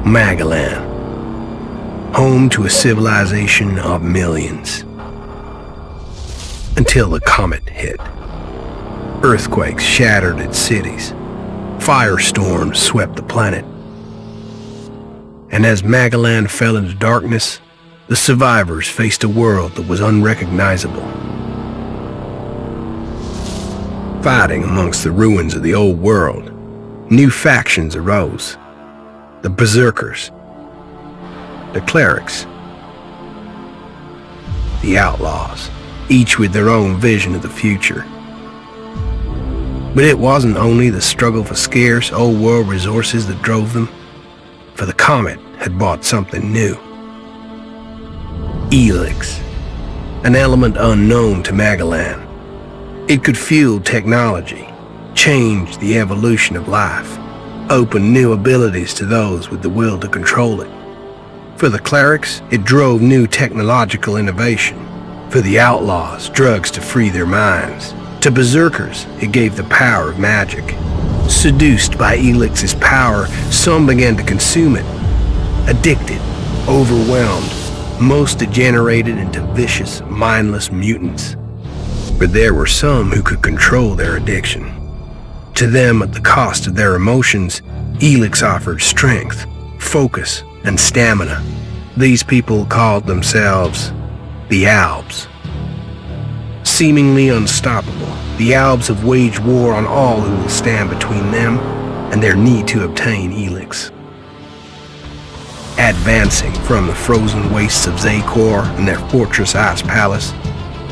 Magalan, home to a civilization of millions. Until the comet hit. Earthquakes shattered its cities. Firestorms swept the planet. And as Magalan fell into darkness, the survivors faced a world that was unrecognizable. Fighting amongst the ruins of the old world, new factions arose. The Berserkers, the Clerics, the Outlaws, each with their own vision of the future. But it wasn't only the struggle for scarce old world resources that drove them, for the comet had brought something new. ELEX, an element unknown to Magalan. It could fuel technology, change the evolution of life, open new abilities to those with the will to control it. For the clerics, it drove new technological innovation. For the outlaws, drugs to free their minds. To berserkers, it gave the power of magic. Seduced by ELEX's power, some began to consume it. Addicted, overwhelmed, most degenerated into vicious, mindless mutants. But there were some who could control their addiction. To them, at the cost of their emotions, ELEX offered strength, focus, and stamina. These people called themselves the Albs. Seemingly unstoppable, the Albs have waged war on all who will stand between them and their need to obtain ELEX. Advancing from the frozen wastes of Zakor and their fortress ice palace,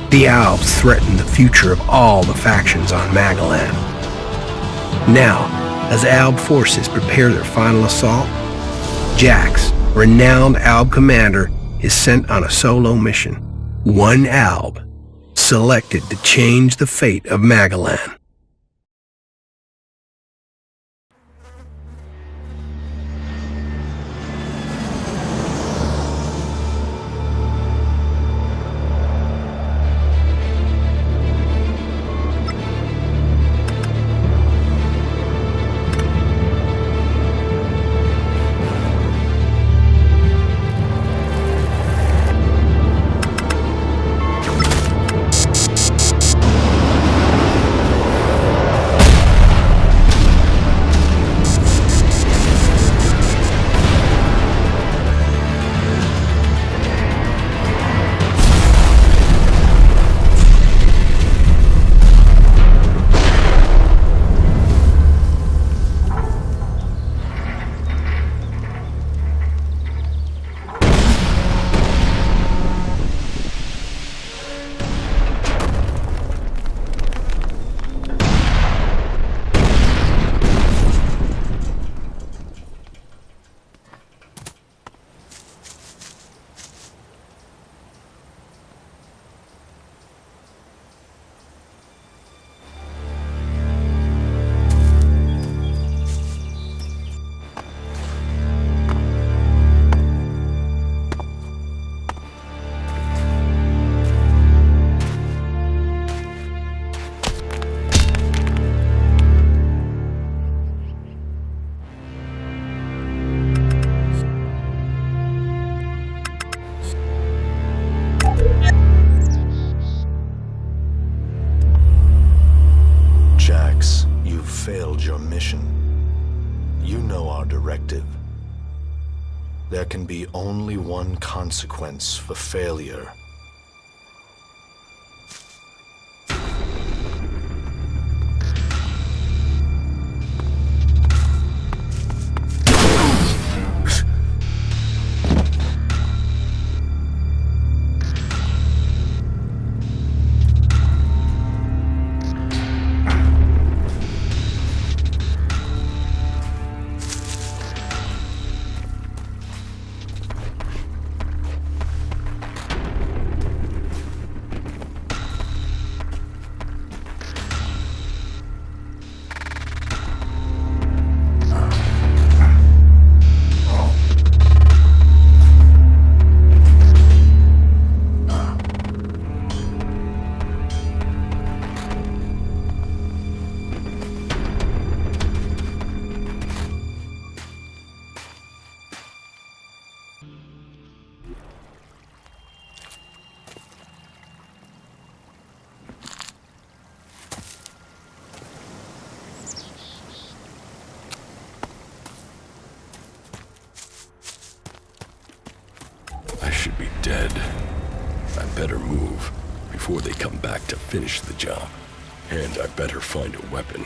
the Albs threaten the future of all the factions on Magalan. Now, as Alb forces prepare their final assault, Jax, renowned Alb commander, is sent on a solo mission. One Alb, selected to change the fate of Magalan. Your mission. You know our directive. There can be only one consequence for failure. should be dead. I better move before they come back to finish the job. And I better find a weapon.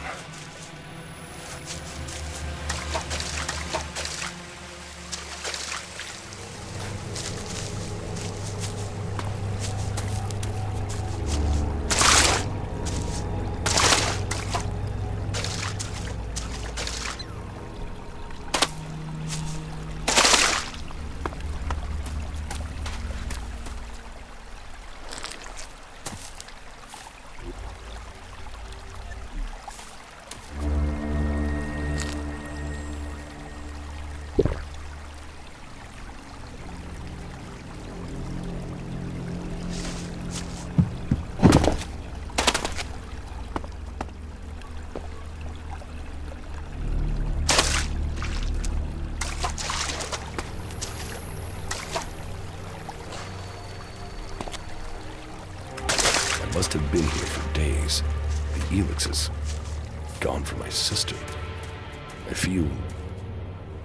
Must have been here for days. The ELEX is gone for my sister. I feel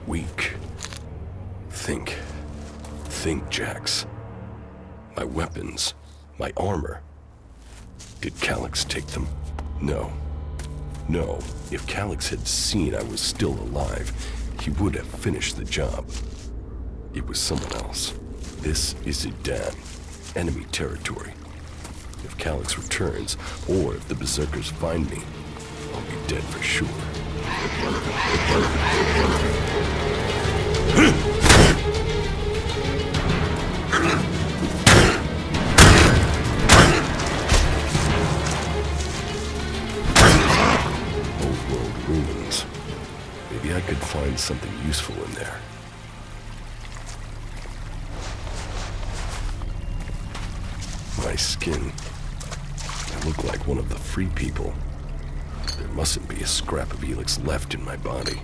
weak. Think, Jax. My weapons, my armor. Did Calyx take them? No. If Calyx had seen I was still alive, he would have finished the job. It was someone else. This is Idan, enemy territory. If Calyx returns, or if the Berserkers find me, I'll be dead for sure. Old world ruins. Maybe I could find something useful in there. My skin. I look like one of the free people. There mustn't be a scrap of ELEX left in my body.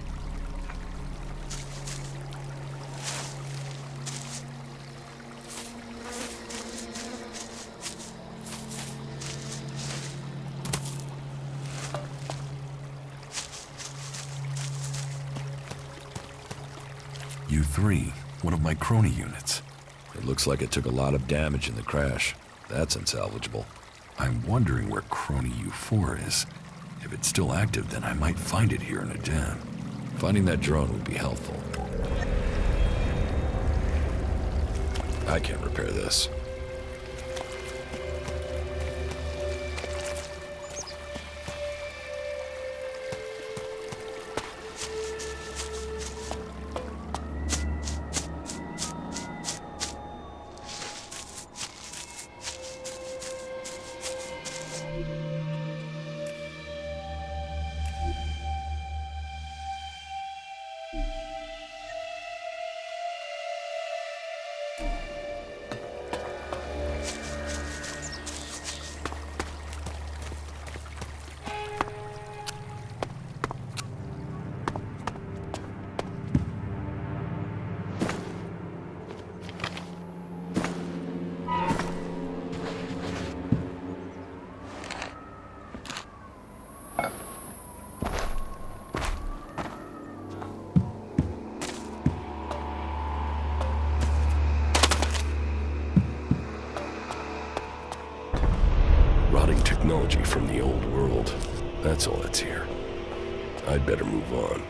U3, one of my crony units. It looks like it took a lot of damage in the crash. That's unsalvageable. I'm wondering where crony U4 is. If it's still active, then I might find it here in Idan. Finding that drone would be helpful. I can't repair this. Rotting technology from the old world. That's all that's here. I'd better move on.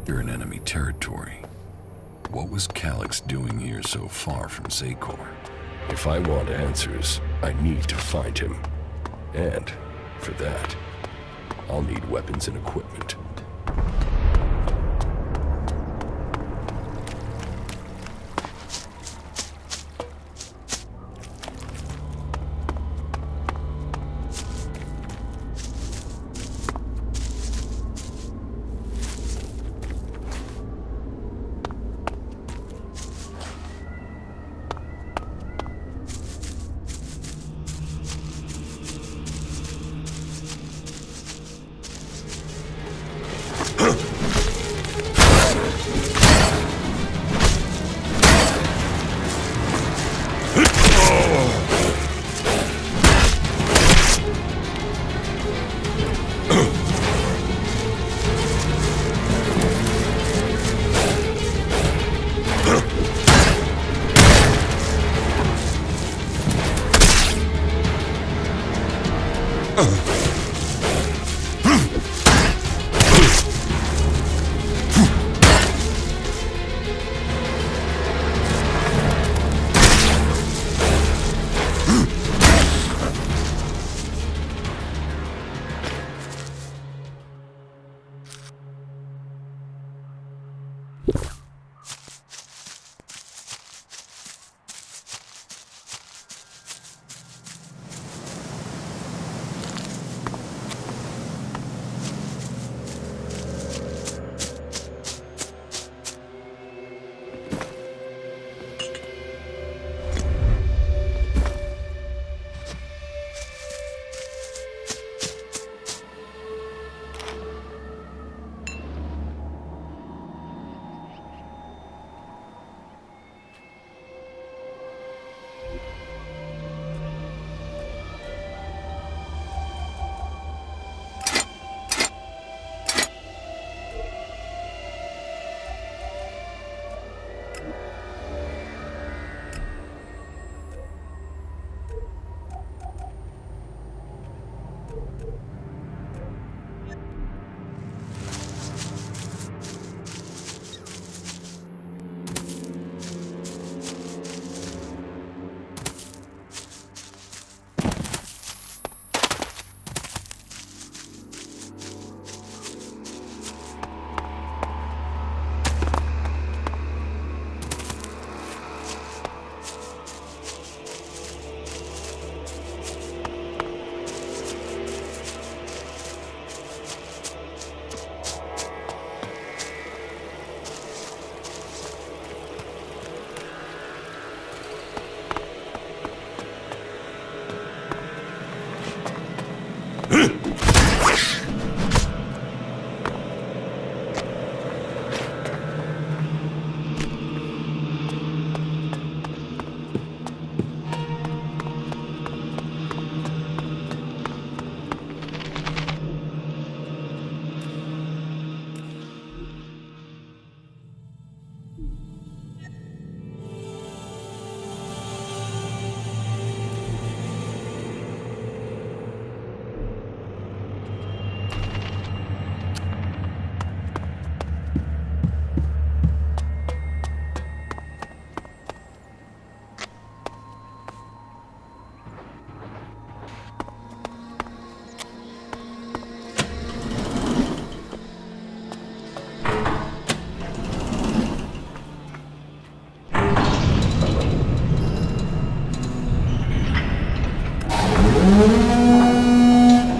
You're in enemy territory. What was Calyx doing here so far from Zakor? If I want answers, I need to find him. And, for that, I'll need weapons and equipment.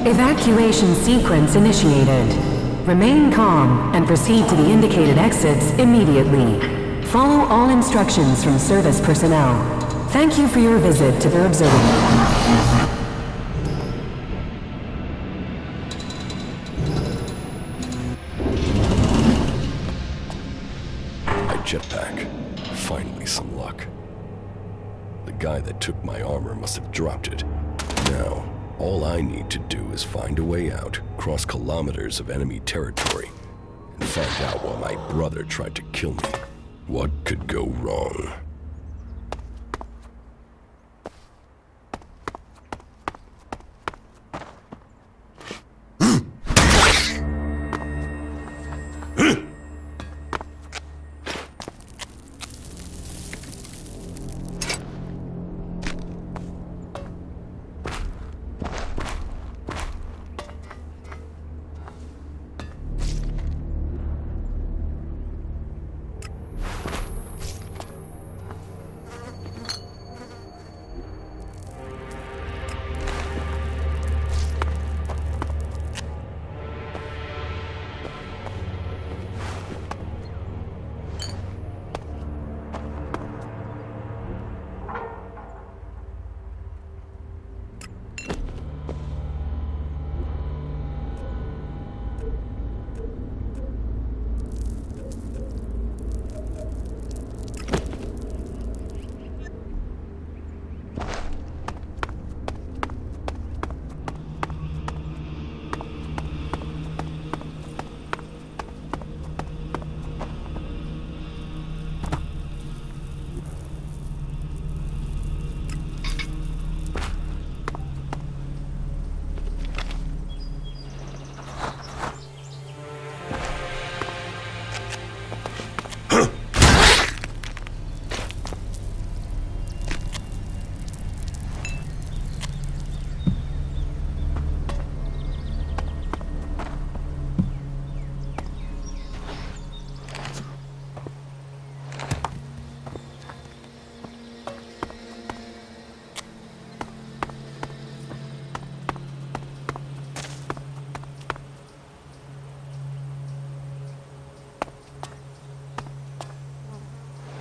Evacuation sequence initiated. Remain calm and proceed to the indicated exits immediately. Follow all instructions from service personnel. Thank you for your visit to the observatory. Jetpack. Finally some luck. The guy that took my armor must have dropped it. Now, all I need to do is find a way out, cross kilometers of enemy territory, and find out why my brother tried to kill me. What could go wrong?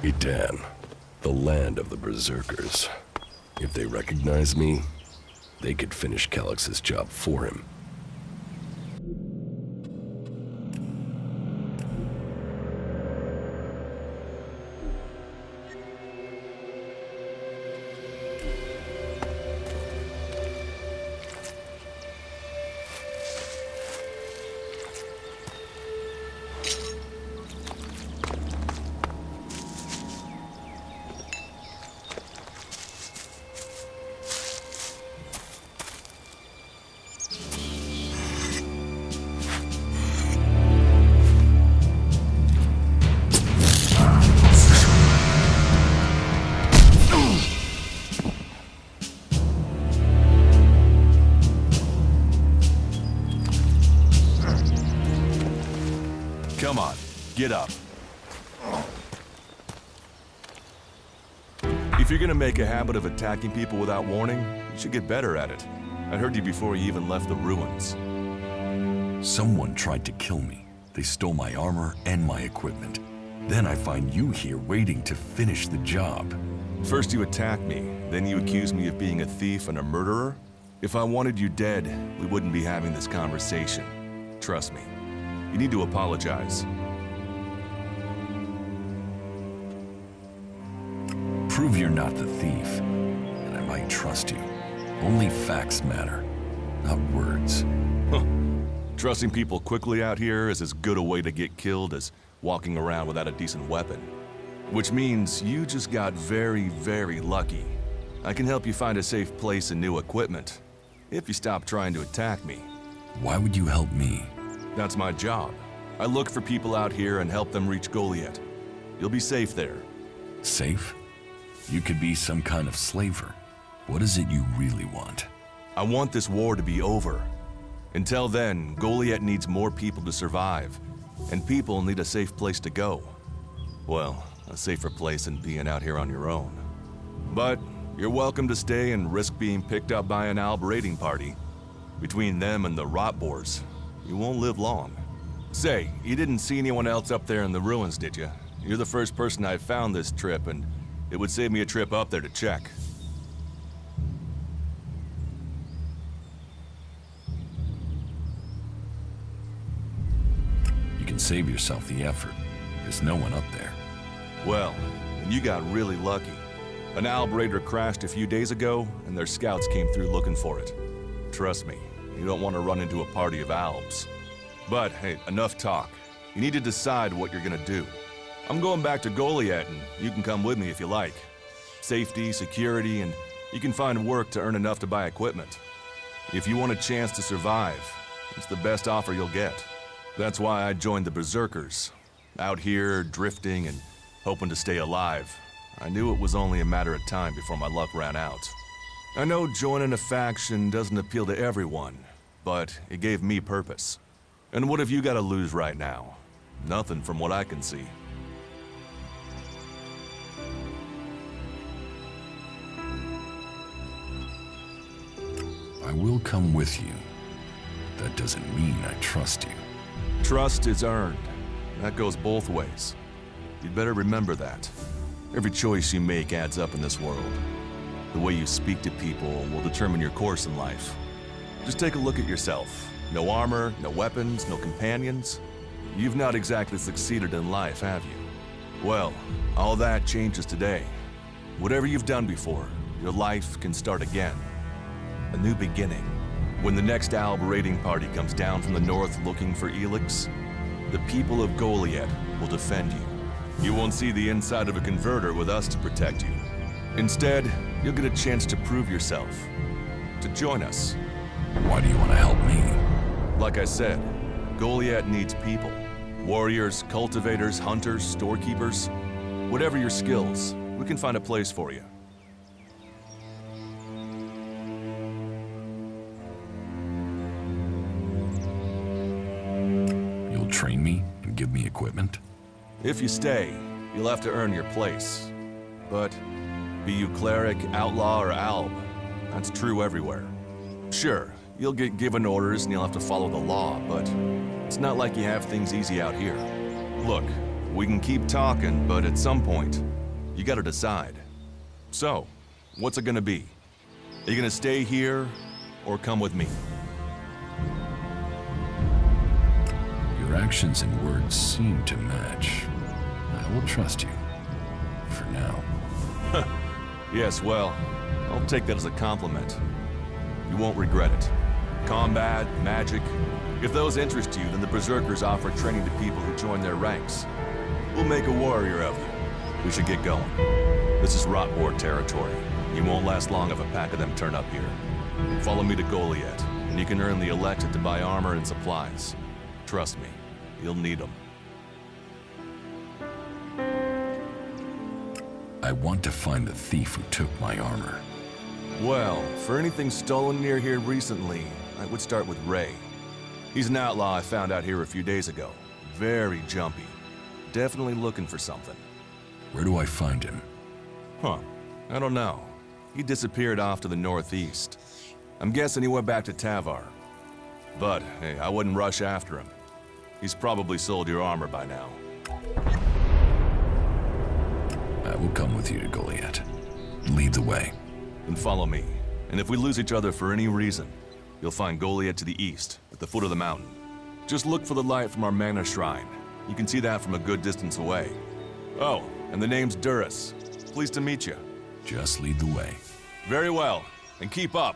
Edan, the land of the Berserkers. If they recognize me, they could finish Calix's job for him. Come on, get up. If you're gonna make a habit of attacking people without warning, you should get better at it. I heard you before you even left the ruins. Someone tried to kill me. They stole my armor and my equipment. Then I find you here waiting to finish the job. First you attack me, then you accuse me of being a thief and a murderer? If I wanted you dead, we wouldn't be having this conversation. Trust me. You need to apologize. Prove you're not the thief, and I might trust you. Only facts matter, not words. Trusting people quickly out here is as good a way to get killed as walking around without a decent weapon. Which means you just got very, very lucky. I can help you find a safe place and new equipment, if you stop trying to attack me. Why would you help me? That's my job. I look for people out here and help them reach Goliath. You'll be safe there. Safe? You could be some kind of slaver. What is it you really want? I want this war to be over. Until then, Goliath needs more people to survive, and people need a safe place to go. Well, a safer place than being out here on your own. But you're welcome to stay and risk being picked up by an Alb raiding party. Between them and the Rotboars, you won't live long. Say, you didn't see anyone else up there in the ruins, did you? You're the first person I've found this trip, and it would save me a trip up there to check. You can save yourself the effort. There's no one up there. Well, you got really lucky. An Alb raider crashed a few days ago, and their scouts came through looking for it. Trust me, you don't want to run into a party of Albs. But hey, enough talk. You need to decide what you're gonna do. I'm going back to Goliath, and you can come with me if you like. Safety, security, and you can find work to earn enough to buy equipment. If you want a chance to survive, it's the best offer you'll get. That's why I joined the Berserkers. Out here, drifting and hoping to stay alive. I knew it was only a matter of time before my luck ran out. I know joining a faction doesn't appeal to everyone, but it gave me purpose. And what have you got to lose right now? Nothing from what I can see. I will come with you. That doesn't mean I trust you. Trust is earned. That goes both ways. You'd better remember that. Every choice you make adds up in this world. The way you speak to people will determine your course in life. Just take a look at yourself. No armor, no weapons, no companions. You've not exactly succeeded in life, have you? Well, all that changes today. Whatever you've done before, your life can start again. A new beginning. When the next Alb raiding party comes down from the north looking for ELEX, the people of Goliath will defend you. You won't see the inside of a converter with us to protect you. Instead, you'll get a chance to prove yourself. To join us. Why do you want to help me? Like I said, Goliath needs people. Warriors, cultivators, hunters, storekeepers. Whatever your skills, we can find a place for you. You'll train me and give me equipment? If you stay, you'll have to earn your place. But be you cleric, outlaw, or alb, that's true everywhere. Sure, you'll get given orders and you'll have to follow the law, but it's not like you have things easy out here. Look, We can keep talking, but at some point, you gotta decide. So, what's it gonna be? Are you gonna stay here, or come with me? Your actions and words seem to match. I will trust you. For now. Yes, well, I'll take that as a compliment. You won't regret it. Combat, magic. If those interest you, then the Berserkers offer training to people who join their ranks. We'll make a warrior of you. We should get going. This is Rotboard territory. You won't last long if a pack of them turn up here. Follow me to Goliath, and you can earn the ELEX to buy armor and supplies. Trust me, you'll need them. I want to find the thief who took my armor. Well, for anything stolen near here recently, I would start with Ray. He's an outlaw I found out here a few days ago. Very jumpy. Definitely looking for something. Where do I find him? Huh. I don't know. He disappeared off to the northeast. I'm guessing he went back to Tavar. But, hey, I wouldn't rush after him. He's probably sold your armor by now. I will come with you to Goliath. Lead the way. Then follow me. And if we lose each other for any reason, you'll find Goliath to the east, at the foot of the mountain. Just look for the light from our mana shrine. You can see that from a good distance away. Oh, and the name's Duras. Pleased to meet you. Just lead the way. Very well, and keep up.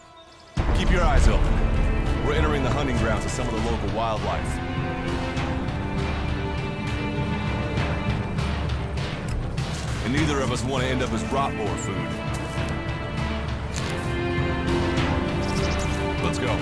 Keep your eyes open. We're entering the hunting grounds of some of the local wildlife. And neither of us want to end up as Rotboar food. Let's go.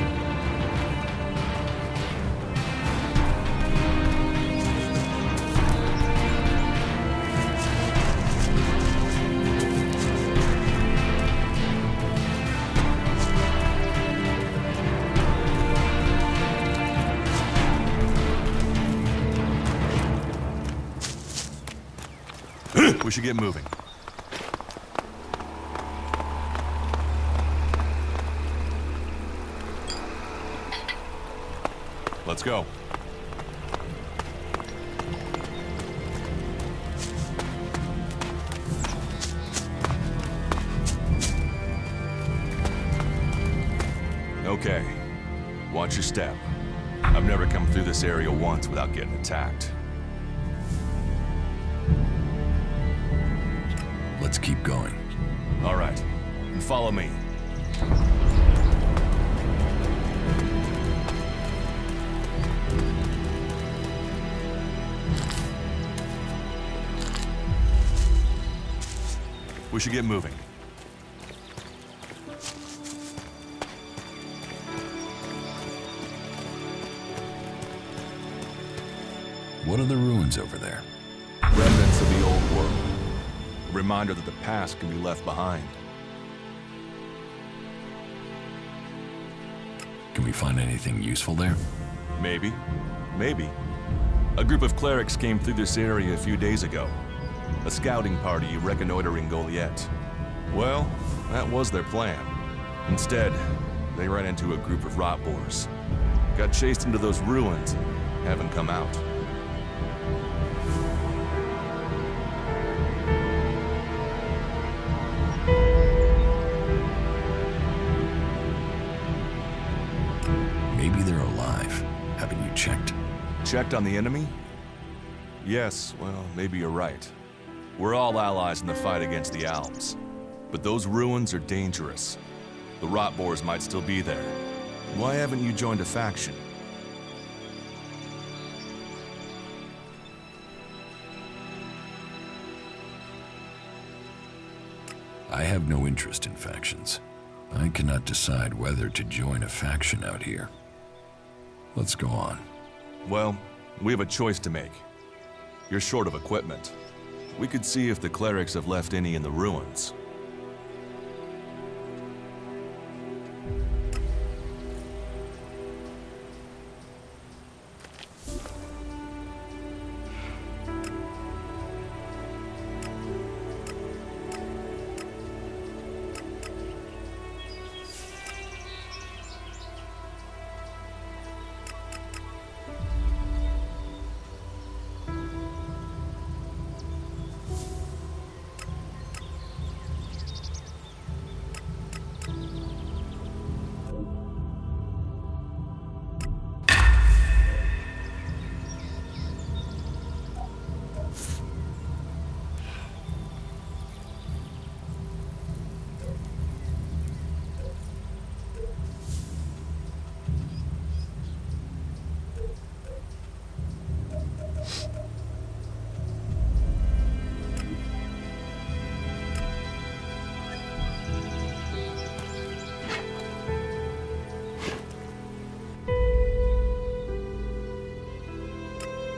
We should get moving. Let's go. Okay. Watch your step. I've never come through this area once without getting attacked. Let's keep going. All right. And follow me. We should get moving. What are the ruins over there? Remnants of the old world. A reminder that the past can be left behind. Can we find anything useful there? Maybe. Maybe. A group of clerics came through this area a few days ago. A scouting party reconnoitering Goliath. Well, that was their plan. Instead, they ran into a group of Rotboars. Got chased into those ruins and haven't come out. Maybe they're alive. Haven't you checked? Checked on the enemy? Yes, well, maybe you're right. We're all allies in the fight against the Alps. But those ruins are dangerous. The Rotboars might still be there. Why haven't you joined a faction? I have no interest in factions. I cannot decide whether to join a faction out here. Let's go on. Well, we have a choice to make. You're short of equipment. We could see if the clerics have left any in the ruins.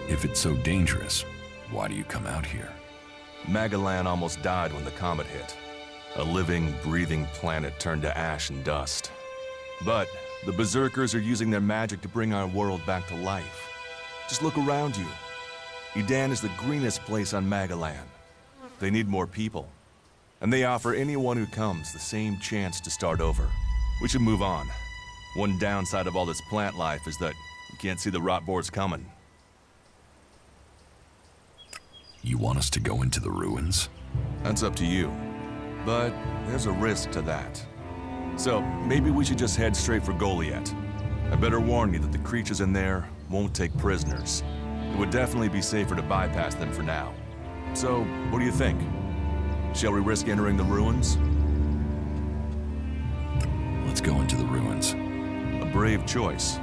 If it's so dangerous, why do you come out here? Magellan almost died when the comet hit. A living, breathing planet turned to ash and dust. But the Berserkers are using their magic to bring our world back to life. Just look around you. Edan is the greenest place on Magellan. They need more people. And they offer anyone who comes the same chance to start over. We should move on. One downside of all this plant life is that you can't see the rot boards coming. You want us to go into the ruins? That's up to you. But there's a risk to that. So maybe we should just head straight for Goliath. I better warn you that the creatures in there won't take prisoners. It would definitely be safer to bypass them for now. So, what do you think? Shall we risk entering the ruins? Let's go into the ruins. A brave choice.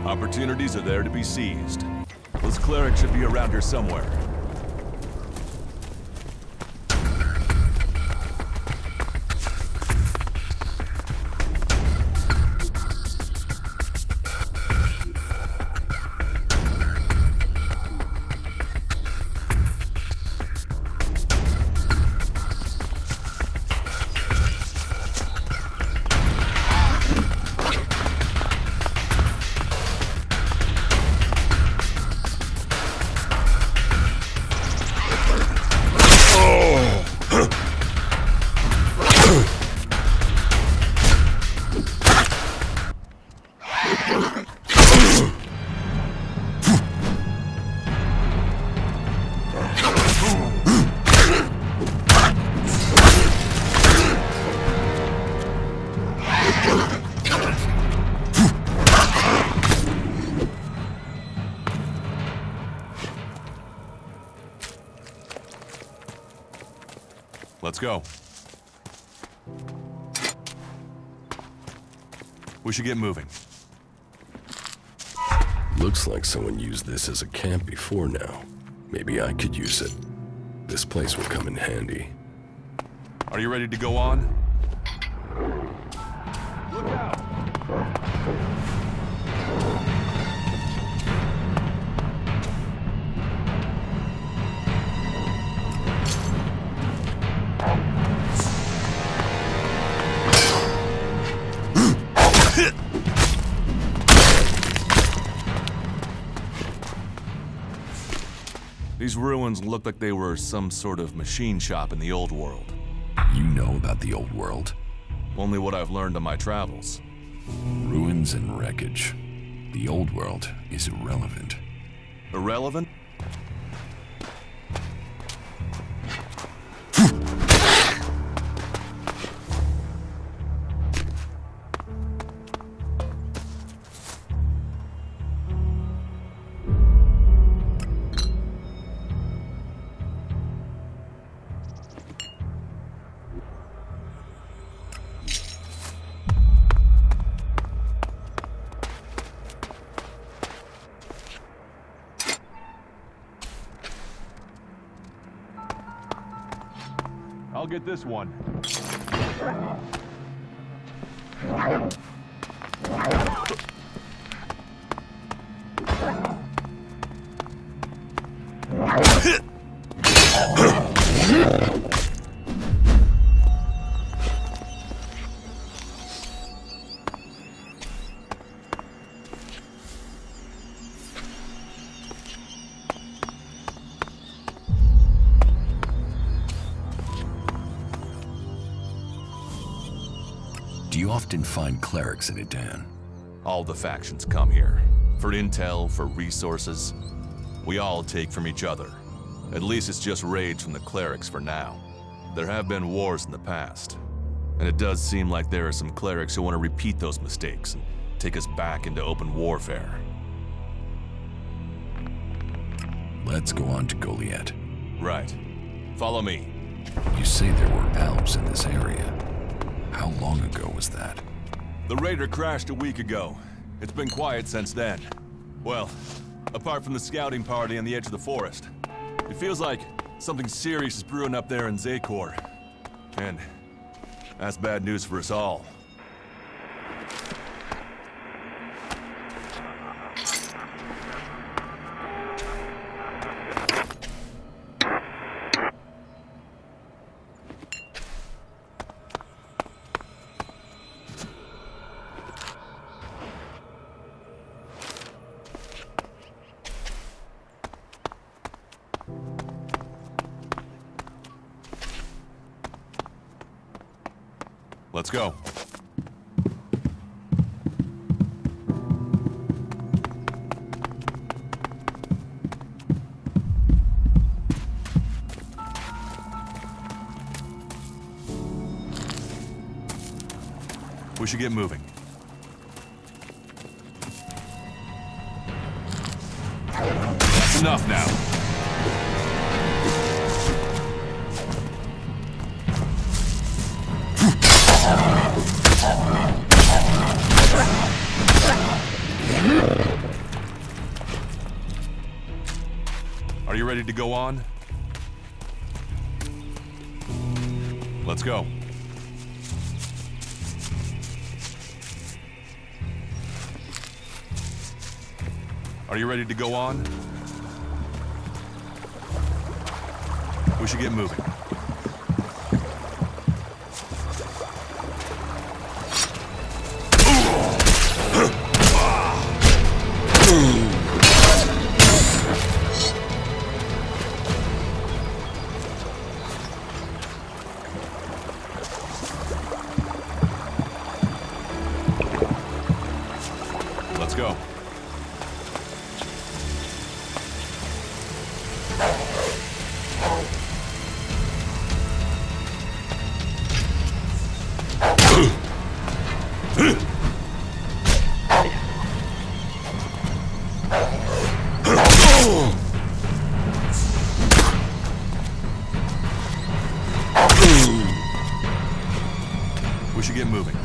Opportunities are there to be seized. Those clerics should be around here somewhere. Let's go. We should get moving. Looks like someone used this as a camp before now. Maybe I could use it. This place will come in handy. Are you ready to go on? Look out! These ruins look like they were some sort of machine shop in the old world. You know about the old world? Only what I've learned on my travels. Ruins and wreckage. The old world is irrelevant. Irrelevant? I'll get this one. Do you often find clerics in Edan? All the factions come here. For intel, for resources. We all take from each other. At least it's just raids from the clerics for now. There have been wars in the past. And it does seem like there are some clerics who want to repeat those mistakes and take us back into open warfare. Let's go on to Goliath. Right. Follow me. You say there were Alps in this area. How long ago was that? The raider crashed a week ago. It's been quiet since then. Well, apart from the scouting party on the edge of the forest. It feels like something serious is brewing up there in Zakor. And that's bad news for us all. Let's go. We should get moving. That's enough now. Are you ready to go on? Let's go. Are you ready to go on? We should get moving. Let's go. We should get moving.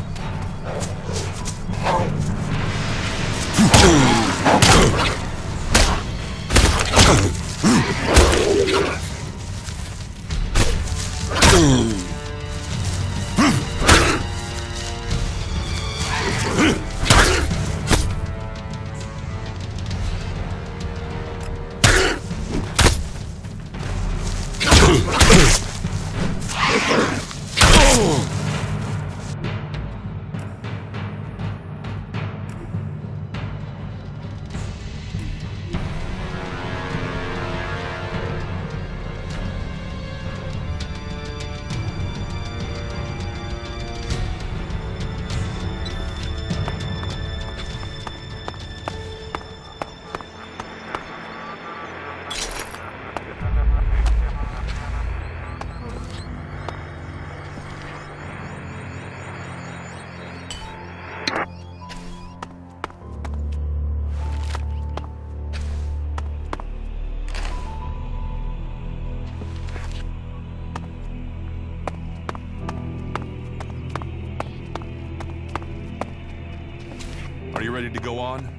Are you ready to go on?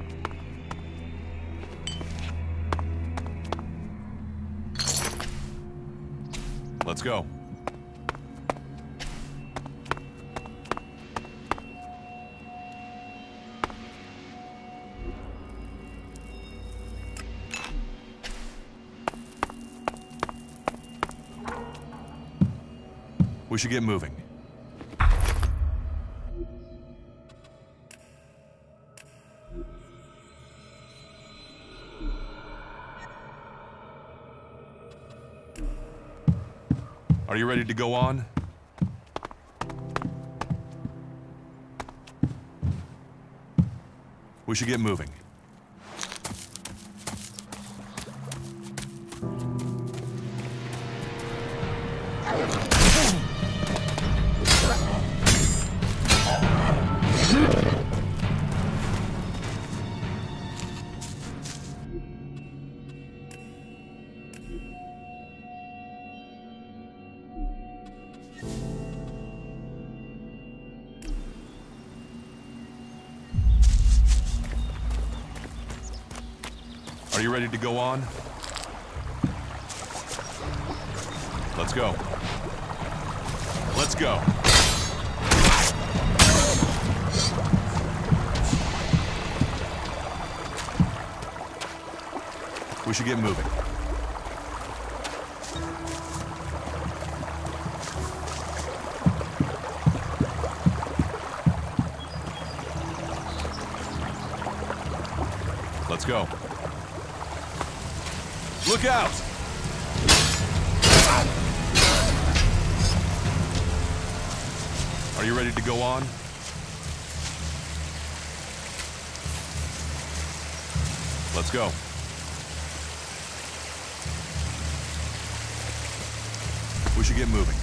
Let's go. We should get moving. Are you ready to go on? We should get moving. Are you ready to go on? Let's go. Let's go. We should get moving. Let's go. Look out! Are Are you ready to go on? Let's go. We should get moving.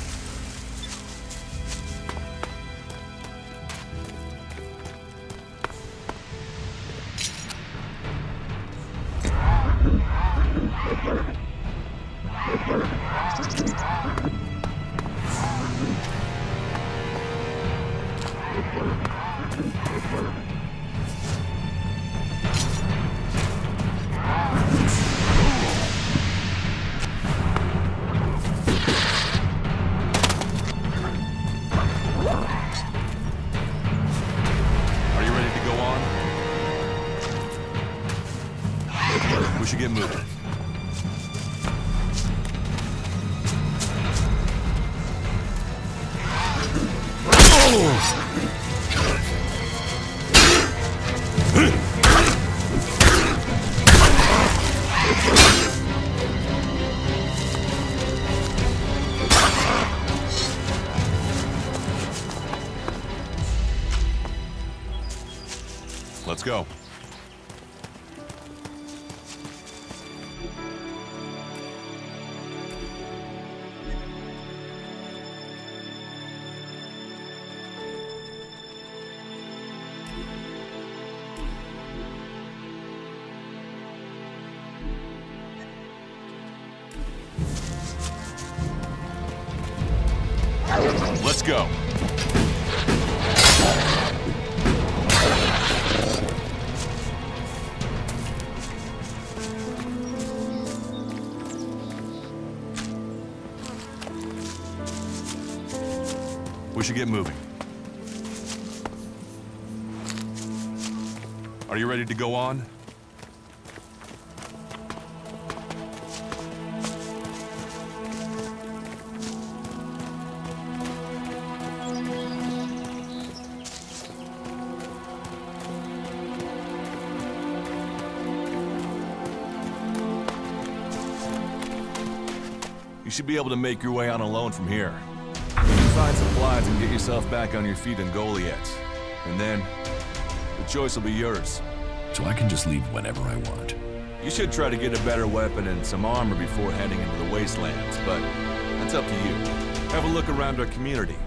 Are you ready to go on? We should get moving. Let's go. Let's go. We should get moving. Are you ready to go on? You should be able to make your way on alone from here. You can find supplies and get yourself back on your feet in Goliath. And then, the choice will be yours. So I can just leave whenever I want. You should try to get a better weapon and some armor before heading into the wastelands, but that's up to you. Have a look around our community.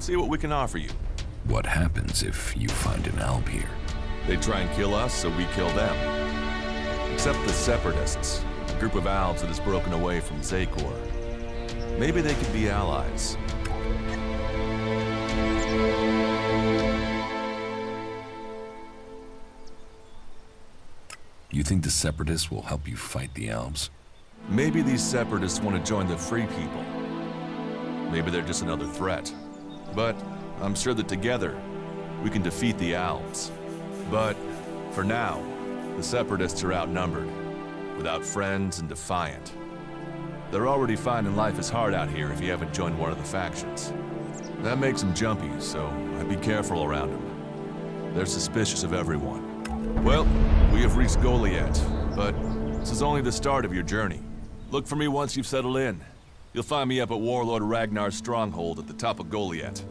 See what we can offer you. What happens if you find an alb here? They try and kill us, so we kill them. Except the Separatists, a group of Albs that has broken away from Zakor. Maybe they could be allies. You think the Separatists will help you fight the Albs? Maybe these Separatists want to join the Free People. Maybe they're just another threat. But I'm sure that together, we can defeat the Albs. But for now, the Separatists are outnumbered, without friends and defiant. They're already finding life is hard out here if you haven't joined one of the factions. That makes them jumpy, so I'd be careful around them. They're suspicious of everyone. Well, we have reached Goliath, but this is only the start of your journey. Look for me once you've settled in. You'll find me up at Warlord Ragnar's stronghold at the top of Goliath.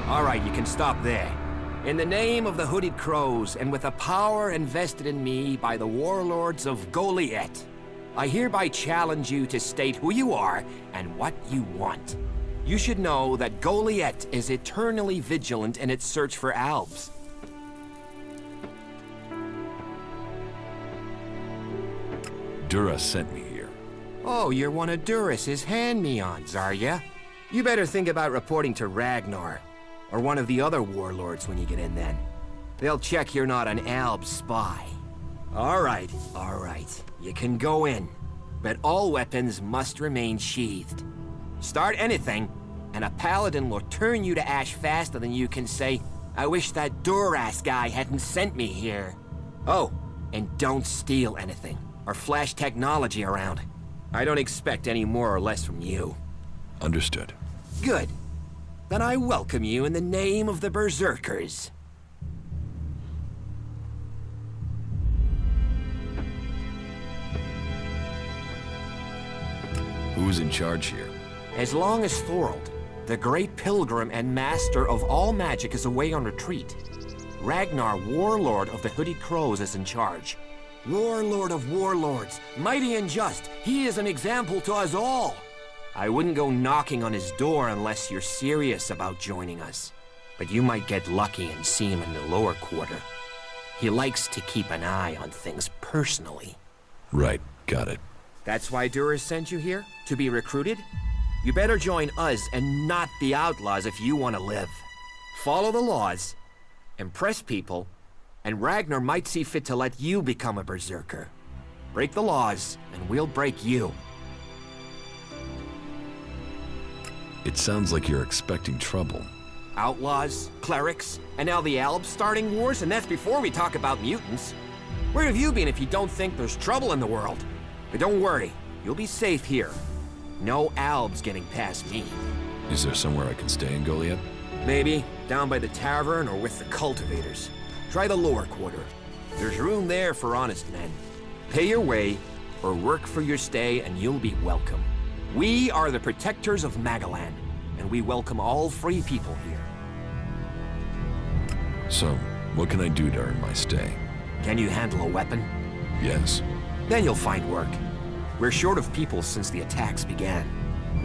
All right, you can stop there. In the name of the Hooded Crows, and with the power invested in me by the warlords of Goliath, I hereby challenge you to state who you are and what you want. You should know that Goliath is eternally vigilant in its search for Albs. Dura sent me here. Oh, you're one of Duras's hand-me-ons, are ya? You better think about reporting to Ragnar, or one of the other warlords when you get in then. They'll check you're not an Alb spy. All right. You can go in, but all weapons must remain sheathed. Start anything, and a paladin will turn you to ash faster than you can say, I wish that Duras guy hadn't sent me here. Oh, and don't steal anything, or flash technology around. I don't expect any more or less from you. Understood. Good. Then I welcome you in the name of the Berserkers. Who's in charge here? As long as Thorold, the great pilgrim and master of all magic, is away on retreat, Ragnar, warlord of the Hooded Crows, is in charge. Warlord of warlords, mighty and just, he is an example to us all. I wouldn't go knocking on his door unless you're serious about joining us. But you might get lucky and see him in the lower quarter. He likes to keep an eye on things personally. Right, got it. That's why Duras sent you here? To be recruited? You better join us and not the outlaws if you want to live. Follow the laws, impress people, and Ragnar might see fit to let you become a berserker. Break the laws, and we'll break you. It sounds like you're expecting trouble. Outlaws, clerics, and now the Albs starting wars, and that's before we talk about mutants. Where have you been if you don't think there's trouble in the world? But don't worry, you'll be safe here. No Albs getting past me. Is there somewhere I can stay in Goliath? Maybe down by the tavern or with the cultivators. Try the lower quarter. There's room there for honest men. Pay your way or work for your stay and you'll be welcome. We are the protectors of Magalan, and we welcome all free people here. So, what can I do to earn my stay? Can you handle a weapon? Yes. Then you'll find work. We're short of people since the attacks began.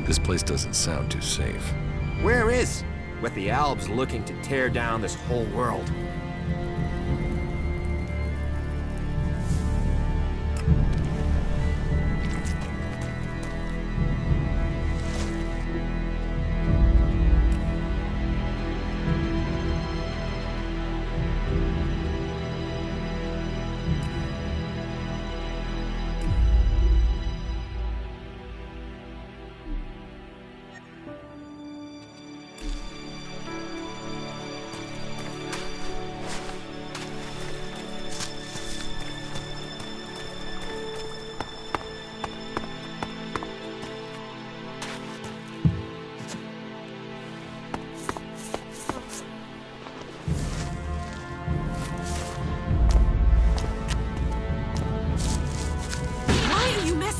This place doesn't sound too safe. Where is? With the Albs looking to tear down this whole world.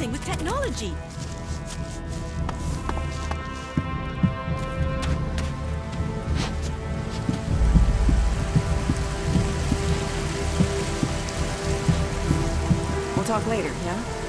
With technology. We'll talk later, yeah?